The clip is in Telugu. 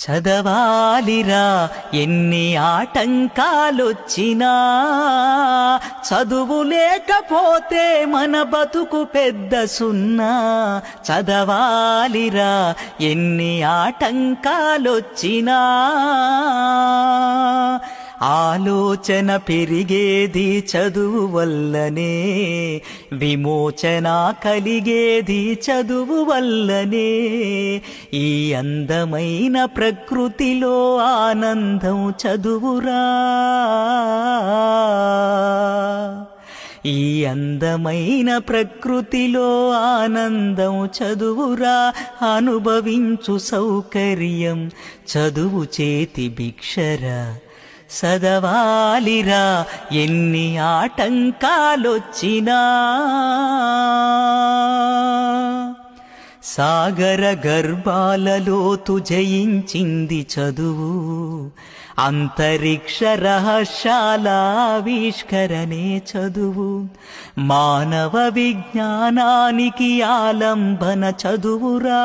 చదవాలిరా ఎన్ని ఆటంకాలొచ్చినా, చదువు లేకపోతే మన బతుకు పెద్ద సున్నా. చదవాలిరా ఎన్ని ఆటంకాలొచ్చినా, ఆలోచన పెరిగేది చదువు వల్లనే, విమోచన కలిగేది చదువు వల్లనే. ఈ అందమైన ప్రకృతిలో ఆనందం చదువురా, ఈ అందమైన ప్రకృతిలో ఆనందం చదువురా. అనుభవించు సౌకర్యం చదువు చేతి భిక్షరా. చదవాలిరా ఎన్ని ఆటంకాలొచ్చినా, సాగర గర్భాలలోతు జయించింది చదువు, అంతరిక్ష రహస్యాల ఆవిష్కరణే చదువు. మానవ విజ్ఞానానికి ఆలంబన చదువురా.